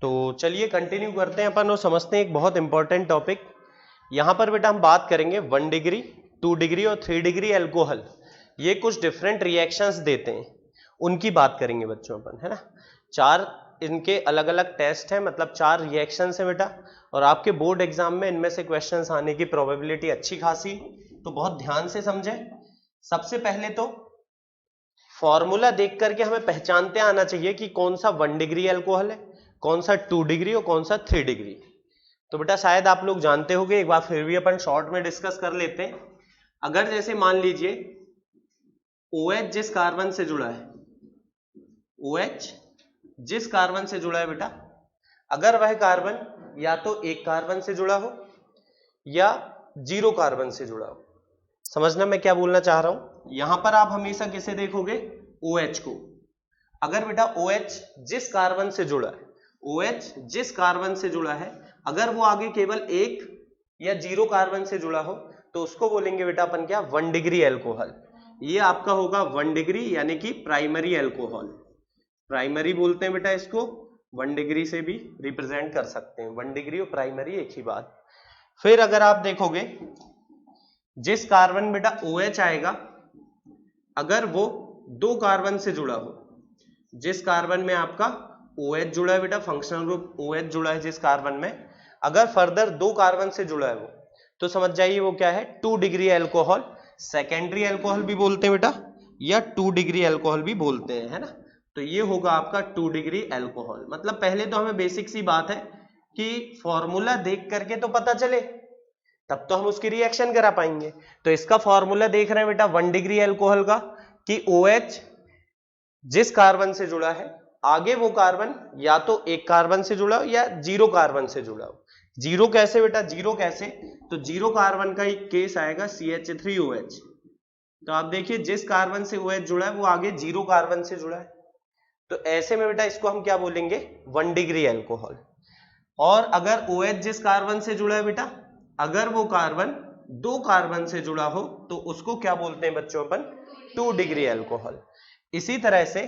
तो चलिए कंटिन्यू करते हैं अपन और समझते हैं एक बहुत इंपॉर्टेंट टॉपिक। यहां पर बेटा हम बात करेंगे 1 डिग्री 2 डिग्री और 3 डिग्री एल्कोहल, ये कुछ डिफरेंट रिएक्शंस देते हैं, उनकी बात करेंगे बच्चों अपन, है ना। 4 इनके अलग अलग टेस्ट हैं, मतलब 4 रिएक्शंस हैं बेटा, और आपके बोर्ड एग्जाम में इनमें से क्वेश्चंस आने की प्रोबेबिलिटी अच्छी खासी, तो बहुत ध्यान से समझें। सबसे पहले तो फॉर्मूला देख करके हमें पहचानते आना चाहिए कि कौन सा 1 डिग्री एल्कोहल है, कौन सा 2 डिग्री और कौन सा 3 डिग्री। तो बेटा शायद आप लोग जानते होंगे, एक बार फिर भी अपन शॉर्ट में डिस्कस कर लेते हैं। अगर जैसे मान लीजिए OH जिस कार्बन से जुड़ा है, OH जिस कार्बन से जुड़ा है बेटा, अगर वह कार्बन या तो एक कार्बन से जुड़ा हो या 0 कार्बन से जुड़ा हो, समझना मैं क्या बोलना चाह रहा हूं। यहां पर आप हमेशा किसे देखोगे, OH को। अगर बेटा OH जिस कार्बन से जुड़ा है, OH जिस कार्बन से जुड़ा है, अगर वो आगे केवल एक या 0 कार्बन से जुड़ा हो तो उसको बोलेंगे बेटा अपन क्या, 1 डिग्री एल्कोहल। ये आपका होगा 1 डिग्री, यानी कि प्राइमरी एल्कोहल। प्राइमरी बोलते हैं बेटा इसको, 1 डिग्री से भी रिप्रेजेंट कर सकते हैं। 1 डिग्री और प्राइमरी एक ही बात। फिर अगर आप देखोगे जिस कार्बन बेटा OH आएगा, अगर वो 2 कार्बन से जुड़ा हो, जिस कार्बन में आपका OH जुड़ा है बेटा, फंक्शनल ग्रुप OH जुड़ा है जिस कार्बन में, अगर फर्दर 2 कार्बन से जुड़ा है वो, तो समझ जाइए वो क्या है, 2 डिग्री एल्कोहल। सेकेंडरी एल्कोहल भी बोलते हैं बेटा, या 2 डिग्री एल्कोहल भी बोलते हैं, है ना। तो ये होगा आपका 2 डिग्री एल्कोहल। मतलब पहले तो हमें बेसिक सी बात है कि फॉर्मूला देख करके तो पता चले, तब तो हम उसकी रिएक्शन करा पाएंगे। तो इसका फॉर्मूला देख रहे हैं बेटा 1 डिग्री एल्कोहल का, कि OH जिस कार्बन से जुड़ा है, आगे वो कार्बन या तो एक कार्बन से जुड़ा हो या 0 कार्बन से जुड़ा हो। 0 कैसे बेटा, 0 कैसे, तो 0 कार्बन का एक केस आएगा CH3OH। तो आप देखिए जिस कार्बन से OH जुड़ा है वो आगे 0 कार्बन से जुड़ा है, तो ऐसे में बेटा इसको हम क्या बोलेंगे, 1 डिग्री एल्कोहल। और अगर OH जिस कार्बन से जुड़ा है बेटा, अगर वो कार्बन 2 कार्बन से जुड़ा हो तो उसको क्या बोलते हैं बच्चों अपन, 2 डिग्री एल्कोहल। इसी तरह से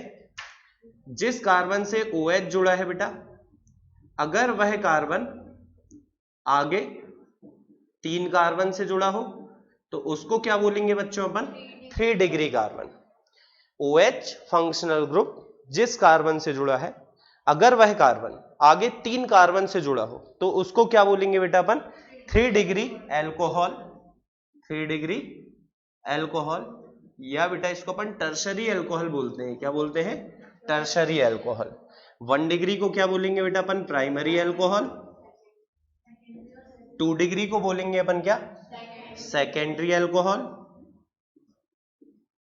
जिस कार्बन से OH जुड़ा है बेटा, अगर वह कार्बन आगे 3 कार्बन से जुड़ा हो तो उसको क्या बोलेंगे बच्चों अपन, 3 degree carbon. OH functional group जिस कार्बन से जुड़ा है, अगर वह कार्बन आगे 3 कार्बन से जुड़ा हो तो उसको क्या बोलेंगे बेटा अपन, 3 डिग्री एल्कोहल। 3 डिग्री एल्कोहल, या बेटा इसको अपन टर्शरी एल्कोहल बोलते हैं। क्या बोलते हैं, टर्शरी एल्कोहल। 1 डिग्री को क्या बोलेंगे बेटा अपन, प्राइमरी एल्कोहल। 2 डिग्री को बोलेंगे अपन क्या, सेकेंडरी एल्कोहल।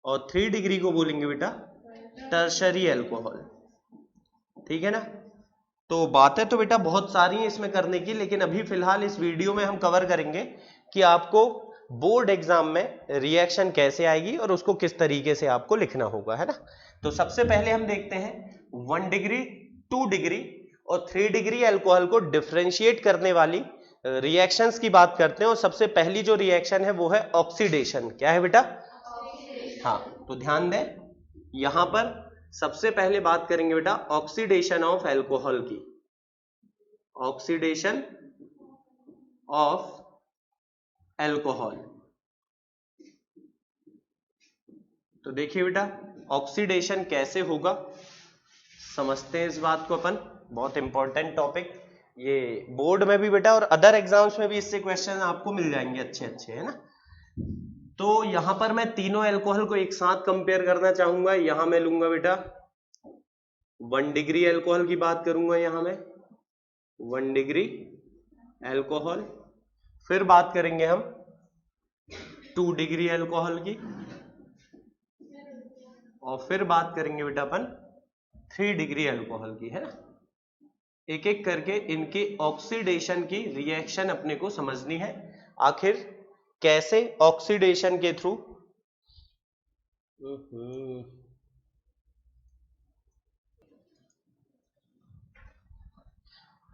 और 3 डिग्री को बोलेंगे बेटा टर्शरी एल्कोहल। ठीक है ना। तो बातें तो बेटा बहुत सारी हैं इसमें करने की, लेकिन अभी फिलहाल इस वीडियो में हम कवर करेंगे कि आपको बोर्ड एग्जाम में रिएक्शन कैसे आएगी और उसको किस तरीके से आपको लिखना होगा, है ना। तो सबसे पहले हम देखते हैं 1 डिग्री 2 डिग्री और 3 डिग्री एल्कोहल को डिफरेंशिएट करने वाली रिएक्शंस की बात करते हैं। और सबसे पहली जो रिएक्शन है वो है ऑक्सीडेशन। क्या है बेटा, हाँ, तो ध्यान दें, यहां पर सबसे पहले बात करेंगे बेटा ऑक्सीडेशन ऑफ एल्कोहल की। Oxidation of alcohol. तो देखिए बेटा ऑक्सीडेशन कैसे होगा, समझते हैं इस बात को अपन। बहुत इंपॉर्टेंट टॉपिक, ये बोर्ड में भी बेटा और अदर एग्जाम्स में भी इससे क्वेश्चन आपको मिल जाएंगे अच्छे अच्छे, है ना। तो यहां पर मैं तीनों एल्कोहल को एक साथ कंपेयर करना चाहूंगा। यहां मैं लूंगा बेटा 1 डिग्री एल्कोहल की बात करूंगा, यहां मैं 1 डिग्री एल्कोहल। फिर बात करेंगे हम 2 डिग्री एल्कोहल की, और फिर बात करेंगे बेटा अपन 3 डिग्री एल्कोहल की, है ना। एक एक करके इनके ऑक्सीडेशन की रिएक्शन अपने को समझनी है, आखिर कैसे ऑक्सीडेशन के थ्रू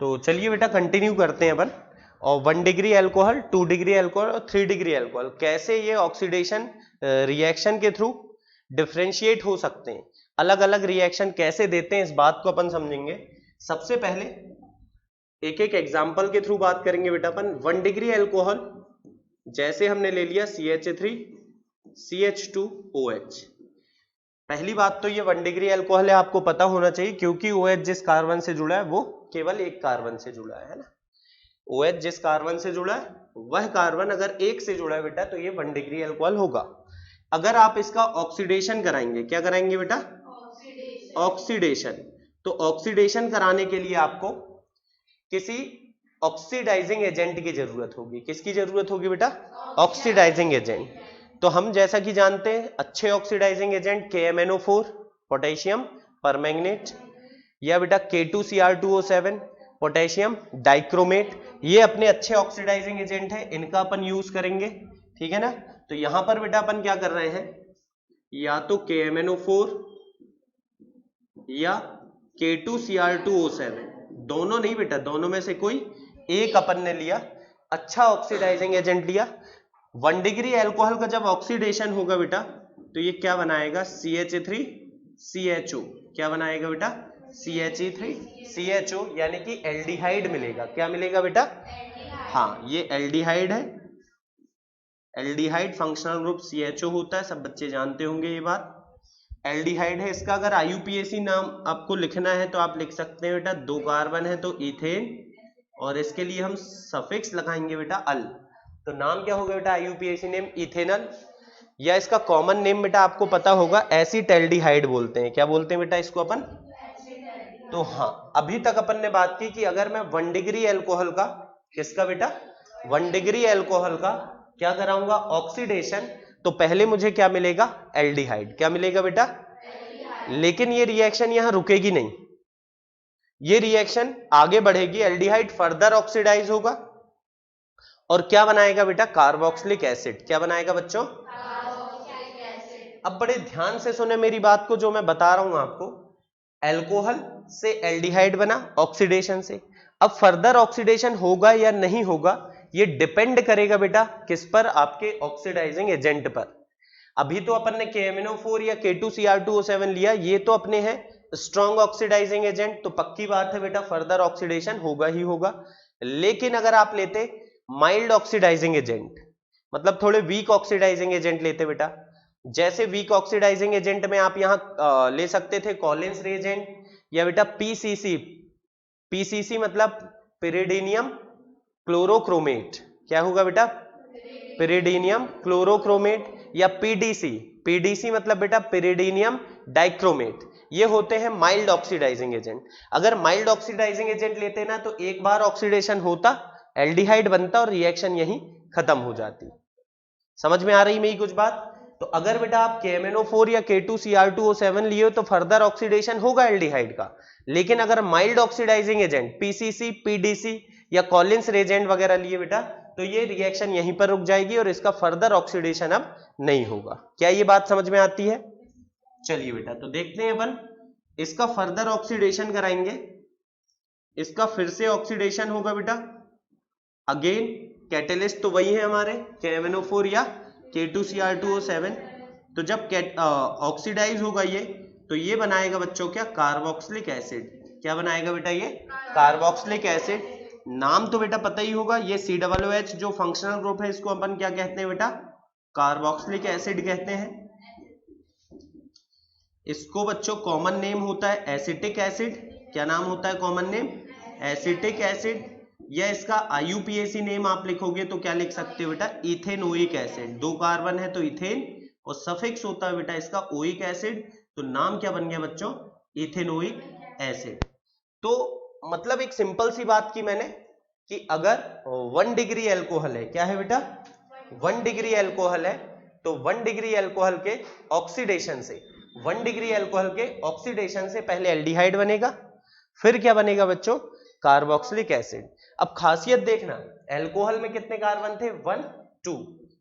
तो चलिए बेटा कंटिन्यू करते हैं अपन। और 1 डिग्री एल्कोहल, 2 डिग्री एल्कोहल और 3 डिग्री एल्कोहल कैसे ये ऑक्सीडेशन रिएक्शन के थ्रू डिफरेंशिएट हो सकते हैं, अलग अलग रिएक्शन कैसे देते हैं, इस बात को अपन समझेंगे। सबसे पहले एक एक एग्जाम्पल के थ्रू बात करेंगे बेटा अपन। 1 डिग्री एल्कोहल, जैसे हमने ले लिया CH3 CH2OH। पहली बात तो ये 1 डिग्री एल्कोहल है, आपको पता होना चाहिए, क्योंकि OH जिस कार्बन से जुड़ा है वो केवल एक कार्बन से जुड़ा है ना। OH जिस कार्बन से जुड़ा है वह कार्बन अगर एक से जुड़ा है बेटा तो ये 1 डिग्री एल्कोहल होगा। अगर आप इसका ऑक्सीडेशन कराएंगे, क्या कराएंगे बेटा? ऑक्सीडेशन। तो ऑक्सीडेशन कराने के लिए आपको किसी ऑक्सीडाइजिंग एजेंट की जरूरत होगी। किसकी जरूरत होगी बेटा? Oxidising agent. तो हम जैसा कि जानते हैं अच्छे oxidising agent KMnO4 potassium permanganate, या बेटा K2Cr2O7 पोटेशियम डाइक्रोमेट, ये अपने अच्छे ऑक्सीडाइजिंग एजेंट है, इनका अपन यूज करेंगे, ठीक है ना। तो यहां पर बेटा अपन क्या कर रहे हैं, या तो KMnO4 या K2Cr2O7, दोनों नहीं बेटा, दोनों में से कोई एक अपन ने लिया, अच्छा ऑक्सीडाइजिंग एजेंट लिया। 1 डिग्री एल्कोहल का जब ऑक्सीडेशन होगा बेटा तो ये क्या बनाएगा? CH3CHO। क्या बनाएगा बेटा? CH3CHO, यानी कि एल्डिहाइड मिलेगा। क्या मिलेगा बेटा? हाँ, ये एल्डिहाइड है। एल्डिहाइड फंक्शनल ग्रुप CHO होता है, सब बच्चे जानते होंगे ये बात। एल्डिहाइड है। इसका अगर IUPAC नाम आपको लिखना है तो आप लिख सकते हैं बेटा, 2 कार्बन है तो इथेन, और इसके लिए हम सफिक्स लगाएंगे बेटा अल। तो नाम क्या होगा बेटा? IUPAC नेम इथेनल, या इसका कॉमन नेम बेटा आपको पता होगा एसिटैल्डिहाइड बोलते हैं। क्या बोलते हैं बेटा इसको अपन? तो हाँ, अभी तक अपन ने बात की कि अगर मैं 1 डिग्री एल्कोहल का, किसका बेटा? 1 डिग्री एल्कोहल का क्या कराऊंगा? ऑक्सीडेशन, तो पहले मुझे क्या मिलेगा? एल्डिहाइड। क्या मिलेगा बेटा? लेकिन ये रिएक्शन यहां रुकेगी नहीं, ये रिएक्शन आगे बढ़ेगी। एल्डिहाइड फर्दर ऑक्सीडाइज होगा और क्या बनाएगा बेटा? Carboxylic acid. क्या बनाएगा बच्चों? अब बड़े ध्यान से सुने मेरी बात को, जो मैं बता रहा हूं आपको। एल्कोहल से एल्डिहाइड बना ऑक्सीडेशन से, अब फर्दर ऑक्सीडेशन होगा या नहीं होगा ये डिपेंड करेगा बेटा किस पर? आपके ऑक्सीडाइजिंग एजेंट पर। अभी तो अपन ने KMnO4 या K2Cr2O7 लिया, ये तो अपने हैं स्ट्रॉन्ग ऑक्सीडाइजिंग एजेंट, तो पक्की बात है बेटा फर्दर ऑक्सीडेशन होगा ही होगा। लेकिन अगर आप लेते माइल्ड ऑक्सीडाइजिंग एजेंट, मतलब थोड़े वीक ऑक्सीडाइजिंग एजेंट लेते बेटा, जैसे वीक ऑक्सीडाइजिंग एजेंट में आप यहां ले सकते थे कॉलिंस रिएजेंट, या बेटा PCC। PCC मतलब पिरिडीनियम क्लोरोक्रोमेट। क्या होगा बेटा? पिरिडीनियम क्लोरोक्रोमेट, या PDC। PDC मतलब बेटा पिरिडीनियम डाइक्रोमेट। ये होते हैं माइल्ड ऑक्सीडाइजिंग एजेंट। अगर माइल्ड ऑक्सीडाइजिंग एजेंट लेते ना तो एक बार ऑक्सीडेशन होता, एल्डिहाइड बनता और रिएक्शन यहीं खत्म हो जाती। समझ में आ रही मेरी कुछ बात? तो अगर बेटा आप KMnO4 या K2Cr2O7 लिए हो तो फर्दर ऑक्सीडेशन होगा एल्डिहाइड का। लेकिन अगर mild oxidising agent PCC PDC या कॉलिंस रिएजेंट वगैरह लिए बेटा तो ये रिएक्शन यहीं पर रुक जाएगी और इसका फर्दर ऑक्सीडेशन अब नहीं होगा। क्या ये बात समझ में आती है? चलिए बेटा, तो देखते हैं अपन इसका फर्दर ऑक्सीडेशन कराएंगे। इसका फिर से ऑक्सीडेशन होगा बेटा, अगेन कैटेलिस्ट तो वही है हमारे KMnO4 या K2Cr2O7। तो जब ऑक्सीडाइज होगा ये, तो ये बनाएगा बच्चों क्या? Carboxylic acid. क्या बनाएगा बेटा? ये कार्बोक्सिलिक एसिड। नाम तो बेटा पता ही होगा, ये COOH जो फंक्शनल ग्रुप है इसको अपन क्या कहते हैं बेटा? कार्बोक्सिलिक एसिड कहते हैं। इसको बच्चों कॉमन नेम होता है एसिटिक एसिड। क्या नाम होता है कॉमन नेम? Acetic acid. या इसका IUPAC नेम आप लिखोगे तो क्या लिख सकते हो बेटा? Ethanoic acid. 2 कार्बन है तो इथेन, और सफिक्स होता है बेटा इसका ओइक एसिड, तो नाम क्या बन गया बच्चों? Ethanoic acid. तो मतलब एक सिंपल सी बात की मैंने कि अगर 1 डिग्री एल्कोहल है, क्या है बेटा? 1 डिग्री एल्कोहल है, तो 1 डिग्री एल्कोहल के ऑक्सीडेशन से, 1 डिग्री एल्कोहल के ऑक्सीडेशन से पहले एल्डिहाइड बनेगा, फिर क्या बनेगा बच्चों? Carboxylic acid. अब खासियत देखना, एल्कोहल में कितने कार्बन थे? 1 2।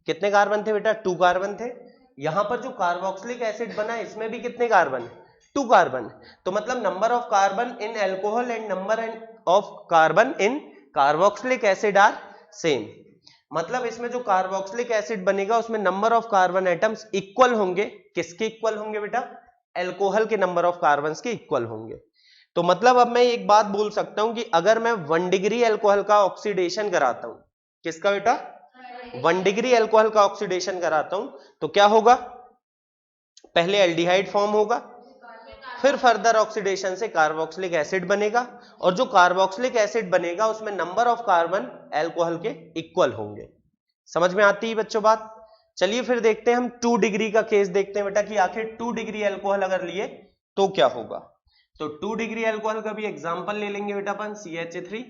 कितने कार्बन थे बेटा? 2 कार्बन थे। यहां पर जो कार्बोक्सिलिक एसिड बना इसमें भी कितने कार्बन? 2 कार्बन। तो मतलब number of carbon in alcohol and number of carbon in carboxylic acid are same. मतलब इसमें जो कार्बोक्सिलिक एसिड बनेगा उसमें number of carbon atoms equal होंगे। किसके इक्वल होंगे बेटा? एल्कोहल के नंबर ऑफ कार्बन्स के इक्वल होंगे। तो मतलब अब मैं एक बात बोल सकता हूं कि अगर मैं 1 डिग्री अल्कोहल का ऑक्सीडेशन कराता हूं, किसका बेटा, 1 डिग्री अल्कोहल का ऑक्सीडेशन कराता हूं, तो क्या होगा, पहले एल्डिहाइड फॉर्म होगा, फिर फर्दर ऑक्सीडेशन से कार्बोक्सिलिक एसिड बनेगा, और जो कार्बोक्सिलिक एसिड बनेगा उसमें नंबर ऑफ कार्बन अल्कोहल के इक्वल होंगे। समझ में आती है बच्चों बात? चलिए फिर देखते हैं हम 2 डिग्री का केस देखते हैं बेटा कि आखिर 2 डिग्री अल्कोहल अगर लिए तो क्या होगा। तो 2 डिग्री अल्कोहल का भी एग्जांपल ले लेंगे बेटा अपन, CH3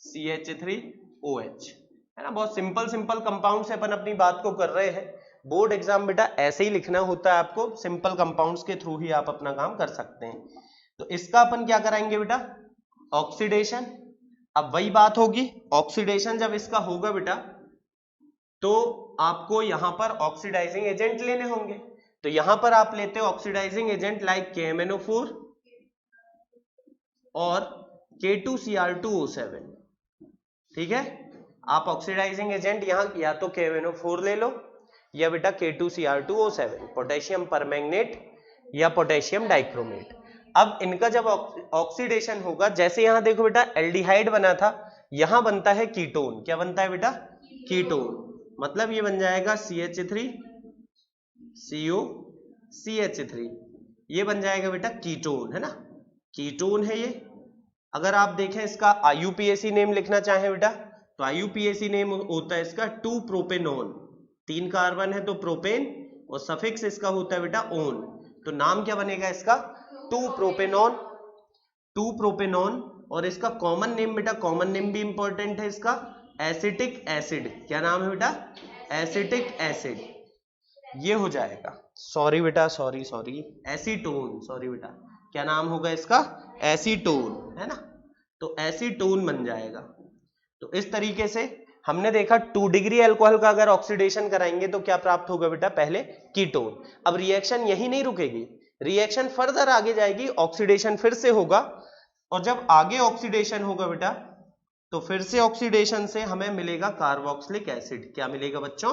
CH3OH, है ना। बहुत सिंपल सिंपल कंपाउंड से अपन अपनी बात को कर रहे हैं। बोर्ड एग्जाम बेटा ऐसे ही लिखना होता है आपको, सिंपल कंपाउंड्स के थ्रू ही आप अपना काम कर सकते हैं। तो इसका अपन क्या कराएंगे बेटा, ऑक्सीडेशन। अब वही बात होगी, ऑक्सीडेशन जब इसका होगा बेटा तो आपको यहां पर ऑक्सीडाइजिंग एजेंट लेने होंगे। तो यहां पर आप लेते हो ऑक्सीडाइजिंग एजेंट लाइक KMnO4 और K2Cr2O7, ठीक है। आप ऑक्सीडाइजिंग एजेंट यहां या तो KMnO4 ले लो या बेटा K2Cr2O7, पोटेशियम परमैंगनेट या पोटेशियम डाइक्रोमेट। अब इनका जब ऑक्सीडेशन होगा, जैसे यहां देखो बेटा एल्डिहाइड बना था, यहां बनता है कीटोन। क्या बनता है बेटा, कीटोन। मतलब ये बन जाएगा CH3CO CH3, ये बन जाएगा बेटा कीटोन, है ना, कीटोन है ये। अगर आप देखें इसका IUPAC नेम लिखना चाहें बेटा, तो IUPAC नेम होता है इसका 2 प्रोपेनॉन, 3 कार्बन है तो प्रोपेन, और सफिक्स इसका होता है बेटा ओन। तो नाम क्या बनेगा इसका, 2 प्रोपेनॉन, 2 प्रोपेनॉन। और इसका कॉमन नेम बेटा, कॉमन नेम भी इंपॉर्टेंट है इसका, एसिटिक एसिड। क्या नाम है बेटा, एसिटिक एसिड, ये हो जाएगा। सॉरी बेटा, सॉरी एसीटोन, सॉरी बेटा, क्या नाम होगा इसका, एसीटोन, है ना। तो एसीटोन बन जाएगा। तो इस तरीके से हमने देखा 2 डिग्री अल्कोहल का अगर ऑक्सीडेशन कराएंगे तो क्या प्राप्त होगा बेटा, पहले कीटोन। अब रिएक्शन यही नहीं रुकेगी, रिएक्शन फर्दर आगे जाएगी, ऑक्सीडेशन फिर से होगा, और जब आगे ऑक्सीडेशन होगा बेटा तो फिर से ऑक्सीडेशन से हमें मिलेगा कार्बोक्सिलिक एसिड। क्या मिलेगा बच्चों,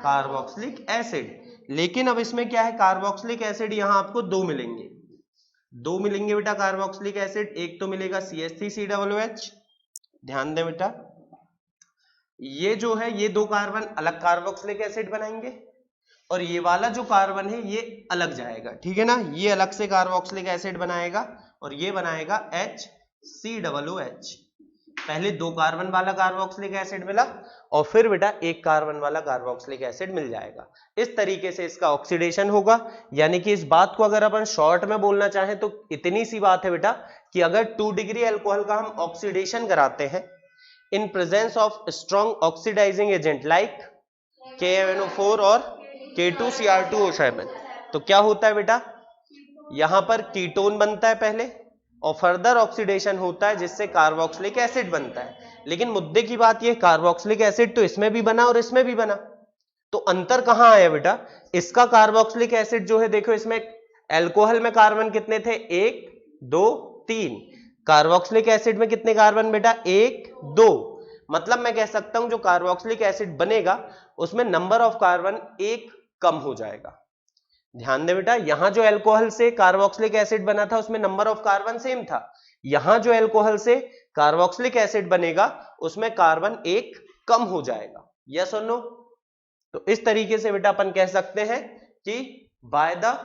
कार्बोक्सिलिक एसिड। लेकिन अब इसमें क्या है, कार्बोक्सिलिक एसिड यहां आपको 2 मिलेंगे, 2 मिलेंगे बेटा कार्बोक्सिलिक एसिड। एक तो मिलेगा CH3COOH, ध्यान दें बेटा, ये जो है ये 2 कार्बन अलग कार्बोक्सिलिक एसिड बनाएंगे, और ये वाला जो कार्बन है ये अलग जाएगा, ठीक है ना। ये अलग से कार्बोक्सिलिक एसिड बनाएगा और ये बनाएगा HCOOH। पहले 2 कार्बन वाला कार्बोक्सिलिक एसिड मिला और फिर बेटा 1 कार्बन वाला कार्बोक्सिलिक एसिड मिल जाएगा। इस तरीके से इसका ऑक्सीडेशन होगा। यानी कि इस बात को अगर अपन शॉर्ट में बोलना चाहें तो इतनी सी बात है बेटा कि अगर 2 डिग्री अल्कोहल का हम ऑक्सीडेशन कराते हैं in presence of strong oxidising agent like KMnO4 और K2Cr2O7, तो क्या होता है बेटा, यहां पर कीटोन बनता है पहले और फर्दर ऑक्सीडेशन होता है जिससे कार्बोक्सिलिक एसिड बनता है। लेकिन मुद्दे की बात यह, कार्बोक्सिलिक एसिड तो इसमें भी बना और इसमें भी बना, तो अंतर कहां आया बेटा, इसका कार्बोक्सिलिक एसिड जो है देखो इसमें अल्कोहल में कार्बन कितने थे, 1 2 3, कार्बोक्सिलिक एसिड में कितने कार्बन बेटा, 1 2। मतलब मैं कह सकता हूं जो कार्बोक्सिलिक एसिड बनेगा उसमें नंबर ऑफ कार्बन 1 कम हो जाएगा। ध्यान दे बेटा, यहां जो अल्कोहल से कार्बोक्सिलिक एसिड बना था उसमें नंबर ऑफ कार्बन सेम था, यहां जो अल्कोहल से कार्बोक्सिलिक एसिड बनेगा उसमें कार्बन 1 कम हो जाएगा। यस और नो? तो इस तरीके से बेटा अपन कह सकते हैं कि by the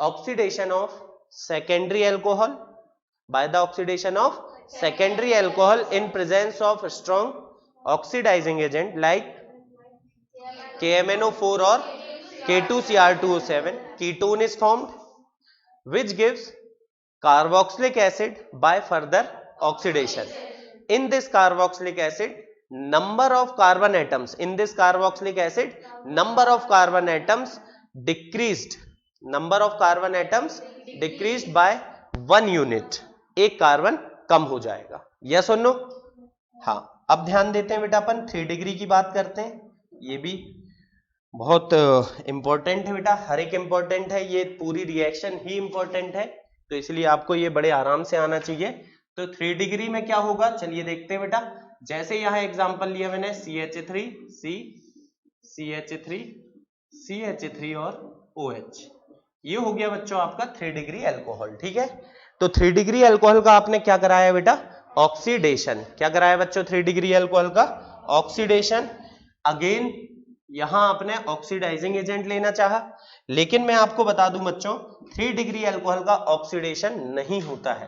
oxidation of secondary alcohol, by the oxidation of secondary alcohol in presence of strong oxidizing agent like KMnO4 or K2Cr2O7, ketone is formed which gives carboxylic acid by further oxidation. In this carboxylic acid number of carbon atoms, in this carboxylic acid number of carbon atoms decreased, number of carbon atoms decreased by 1 unit, एक carbon कम हो जाएगा। Yes और no? हाँ, अब ध्यान देते हैं बेटा अपन 3 डिग्री की बात करते हैं। ये भी बहुत इंपॉर्टेंट है बेटा, हर एक इंपॉर्टेंट है, ये पूरी रिएक्शन ही इंपॉर्टेंट है, तो इसलिए आपको ये बड़े आराम से आना चाहिए। तो 3 डिग्री में क्या होगा चलिए देखते हैं बेटा। जैसे यहां एग्जांपल लिया मैंने CH3 C, CH3 CH3 और OH, ये हो गया बच्चों आपका 3 डिग्री अल्कोहल, ठीक है। तो 3 डिग्री अल्कोहल का आपने क्या कराया बेटा, ऑक्सीडेशन। क्या कराया बच्चों 3 डिग्री अल्कोहल का, ऑक्सीडेशन। अगेन यहां आपने ऑक्सीडाइजिंग एजेंट लेना चाहा, लेकिन मैं आपको बता दूं बच्चों 3 डिग्री अल्कोहल का ऑक्सीडेशन नहीं होता है।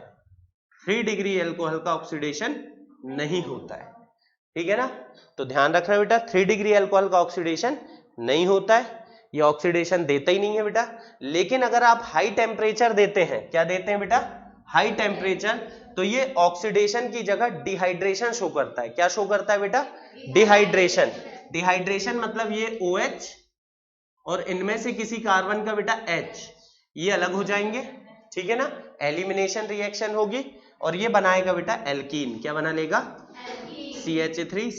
3 डिग्री अल्कोहल का ऑक्सीडेशन नहीं होता है, ठीक है ना। तो ध्यान रखना बेटा 3 डिग्री अल्कोहल का ऑक्सीडेशन नहीं होता है, ये ऑक्सीडेशन देता ही नहीं है बेटा। लेकिन अगर आप हाई टेम्परेचर देते हैं, क्या देते हैं बेटा, हाई टेम्परेचर, तो ये ऑक्सीडेशन की जगह डिहाइड्रेशन शो करता है। क्या शो करता है बेटा, डिहाइड्रेशन। डिहाइड्रेशन मतलब ये OH और इनमें से किसी कार्बन का बेटा H, ये अलग हो जाएंगे, ठीक है ना। एलिमिनेशन रिएक्शन होगी और ये बनाएगा बेटा एल्कीन। क्या बना लेगा, CH3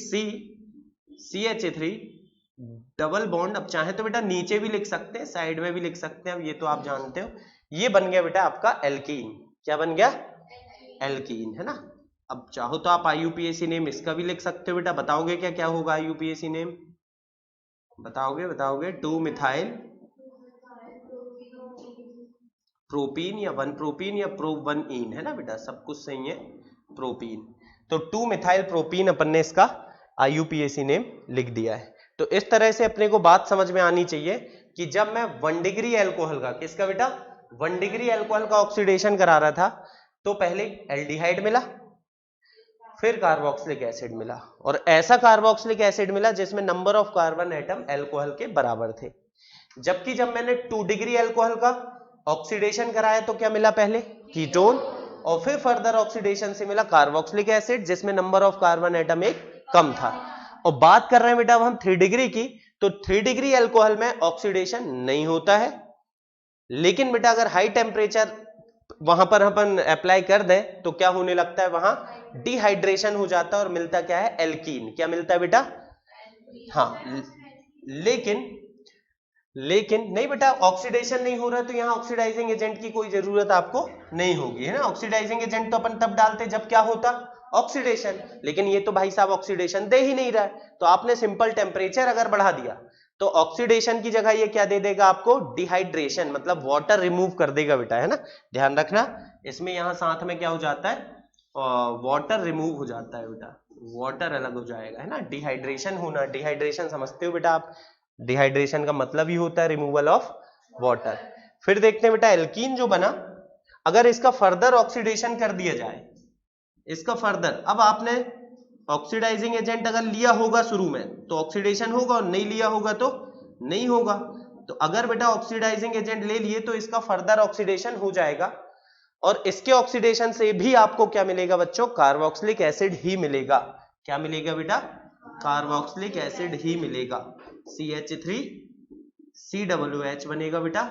डबल बॉन्ड। अब चाहे तो बेटा नीचे भी लिख सकते हैं, साइड में भी लिख सकते हैं, अब ये तो आप जानते हो। ये बन गया बेटा आपका एल्कीन। क्या बन गया, एल्कीन, है ना। अब चाहो तो आप IUPAC नेम इसका भी लिख सकते हो बेटा। बताओगे क्या क्या होगा IUPAC नेम, बताओगे 2 मिथाइल प्रोपीन या 1 प्रोपीन या प्रो 1 इन, है ना बेटा, सब कुछ सही है, प्रोपीन। तो 2 मिथाइल प्रोपीन अपन ने इसका IUPAC नेम लिख दिया है। तो इस तरह से अपने को बात समझ में आनी चाहिए कि जब मैं 1 डिग्री अल्कोहल का, किसका बेटा, 1 डिग्री अल्कोहल का ऑक्सीडेशन करा रहा था, तो पहले एल्डिहाइड मिला, फिर कार्बोक्सिलिक एसिड मिला, और ऐसा कार्बोक्सिलिक एसिड मिला जिसमें number of carbon atom alcohol के बराबर थे। जबकि जब मैंने 2 डिग्री अल्कोहल का ऑक्सीडेशन कराया तो क्या मिला, पहले कीटोन, और फिर फर्दर ऑक्सीडेशन से मिला कार्बोक्सिलिक एसिड जिसमें नंबर ऑफ कार्बन एटम एक कम था। और बात कर रहे हैं बेटा अब हम 3 डिग्री की, तो 3 डिग्री अल्कोहल में ऑक्सीडेशन नहीं होता है, लेकिन बेटा अगर हाई टेम्परेचर वहां पर अपन अप्लाई कर दें तो क्या होने लगता है, वहां डिहाइड्रेशन हो जाता है और मिलता क्या है, एल्कीन। क्या मिलता है बेटा, हाँ, लेकिन नहीं बेटा, ऑक्सीडेशन नहीं हो रहा तो यहां ऑक्सीडाइजिंग एजेंट की कोई जरूरत आपको नहीं होगी, है ना। ऑक्सीडाइजिंग एजेंट तो अपन तब डालते जब क्या होता, ऑक्सीडेशन। लेकिन ये तो भाई साहब ऑक्सीडेशन दे ही नहीं रहा है, तो आपने सिंपल टेम्परेचर अगर बढ़ा दिया तो ऑक्सीडेशन की जगह ये क्या दे देगा आपको, डिहाइड्रेशन, मतलब वाटर रिमूव कर देगा बेटा, है ना। ध्यान रखना इसमें, यहां साथ में क्या हो जाता है, वाटर रिमूव हो जाता है बेटा, वाटर अलग हो जाएगा, है ना। डिहाइड्रेशन होना, डिहाइड्रेशन समझते हो बेटा आप, डिहाइड्रेशन का मतलब ही होता है रिमूवल ऑफ वाटर। फिर देखते हैं बेटा एल्कीन जो बना, अगर इसका फर्दर ऑक्सीडेशन कर दिया जाए, इसका फर्दर, अब आपने ऑक्सीडाइजिंग एजेंट अगर लिया होगा शुरू में तो ऑक्सीडेशन होगा, और नहीं लिया होगा तो नहीं होगा। तो अगर बेटा ऑक्सीडाइजिंग एजेंट ले लिए तो इसका फर्दर ऑक्सीडेशन हो जाएगा, और इसके ऑक्सीडेशन से भी आपको क्या मिलेगा बच्चों, कार्बोक्सिलिक एसिड ही मिलेगा। क्या मिलेगा बेटा, कार्बोक्सिलिक एसिड ही मिलेगा। CH3 COOH बनेगा बेटा,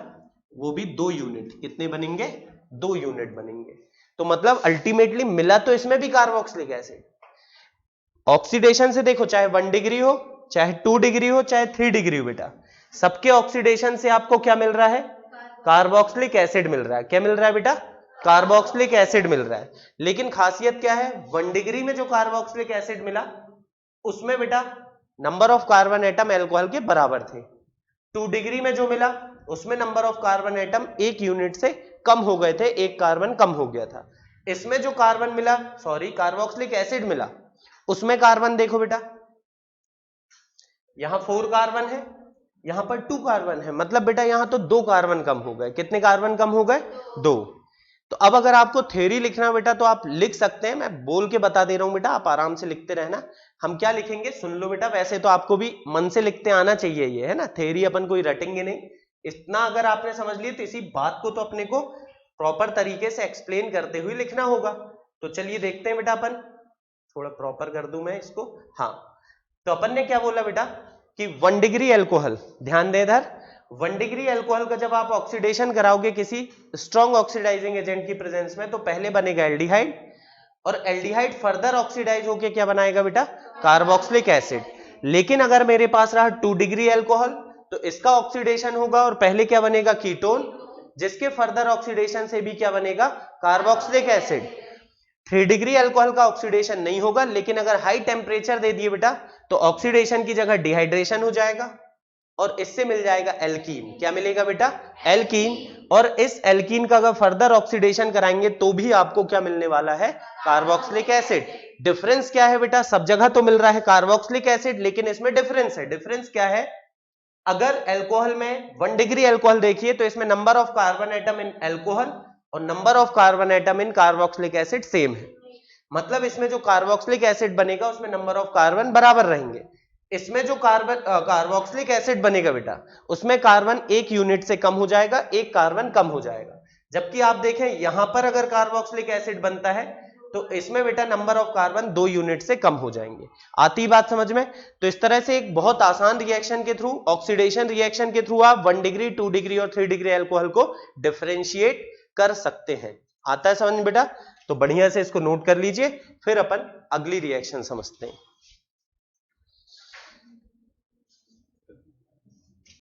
वो भी 2 यूनिट। कितने बनेंगे, 2 यूनिट बनेंगे। तो मतलब अल्टीमेटली मिला तो इसमें भी कार्बोक्सिलिक एसिड। ऑक्सीडेशन से देखो, चाहे 1 डिग्री हो, चाहे 2 डिग्री हो, चाहे 3 डिग्री हो बेटा, सबके ऑक्सीडेशन से आपको क्या मिल रहा है, कार्बोक्सिलिक एसिड मिल रहा है। क्या मिल रहा है बेटा, कार्बोक्सिलिक एसिड मिल रहा है। लेकिन खासियत क्या है, 1 डिग्री में जो कार्बोक्सिलिक एसिड मिला उसमें बेटा number of carbon atom alcohol के बराबर थे। 2 डिग्री में जो मिला उसमें number of carbon atom 1 unit से कम हो गए थे, 1 कार्बन कम हो गया था। इसमें जो कार्बन मिला, सॉरी कार्बोक्सिलिक एसिड मिला, उसमें कार्बन देखो बेटा, यहां 4 कार्बन है, यहां पर 2 कार्बन है, मतलब बेटा यहां तो 2 कार्बन कम हो गए। कितने कार्बन कम हो गए, 2। तो अब अगर आपको थ्योरी लिखना बेटा तो आप लिख सकते हैं, मैं बोल के बता दे रहा हूं बेटा, आप आराम से लिखते रहना। हम क्या लिखेंगे सुन लो बेटा, वैसे तो आपको भी मन से लिखते आना चाहिए ये, है ना, थ्योरी अपन कोई रटेंगे नहीं। इतना अगर आपने समझ लिया तो इसी बात को तो अपने को प्रॉपर तरीके से एक्सप्लेन करते हुए लिखना होगा। तो चलिए देखते हैं बेटा, अपन थोड़ा प्रॉपर कर दूं मैं इसको। हाँ, तो अपन ने क्या बोला बेटा कि 1 डिग्री अल्कोहल, ध्यान दे इधर, 1 डिग्री अल्कोहल का जब आप ऑक्सीडेशन कराओगे किसी स्ट्रॉन्ग ऑक्सीडाइजिंग एजेंट की प्रेजेंस में, तो पहले बनेगा एल्डिहाइड, और एल्डिहाइड फर्दर ऑक्सीडाइज होके क्या बनाएगा बेटा, कार्बोक्सिलिक एसिड। लेकिन अगर मेरे पास रहा 2 डिग्री अल्कोहल, तो इसका ऑक्सीडेशन होगा और पहले क्या बनेगा, कीटोन, जिसके फर्दर ऑक्सीडेशन से भी क्या बनेगा, कार्बोक्सिलिक एसिड। 3 डिग्री अल्कोहल का ऑक्सीडेशन नहीं होगा, लेकिन अगर हाई टेम्परेचर दे दिए बेटा तो ऑक्सीडेशन की जगह डिहाइड्रेशन हो जाएगा। और इससे मिल जाएगा एल्कीन। क्या मिलेगा बेटा? एल्कीन। और इस एल्कीन का अगर फर्दर ऑक्सीडेशन कराएंगे तो भी आपको क्या मिलने वाला है? Carboxylic acid. डिफरेंस क्या है बेटा? सब जगह तो मिल रहा है कार्बोक्सिलिक एसिड, लेकिन इसमें डिफरेंस है। डिफरेंस क्या है? अगर एल्कोहल में 1 डिग्री एल्कोहल देखिए तो इसमें number of carbon atom in alcohol और number of carbon atom in carboxylic acid same है। मतलब इसमें जो कार्बोक्सिलिक एसिड बनेगा उसमें नंबर ऑफ कार्बन बराबर रहेंगे। इसमें जो कार्बोक्सिलिक एसिड बनेगा बेटा, उसमें कार्बन 1 यूनिट से कम हो जाएगा, 1 कार्बन कम हो जाएगा। जबकि आप देखें यहां पर अगर कार्बोक्सिलिक एसिड बनता है तो इसमें बेटा नंबर ऑफ कार्बन 2 यूनिट से कम हो जाएंगे। आती बात समझ में? तो इस तरह से एक बहुत आसान रिएक्शन के थ्रू, ऑक्सीडेशन रिएक्शन के थ्रू आप 1 डिग्री, 2 डिग्री और 3 डिग्री एल्कोहल को डिफरेंशिएट कर सकते हैं। आता है समझ में बेटा? तो बढ़िया से इसको नोट कर लीजिए, फिर अपन अगली रिएक्शन समझते हैं।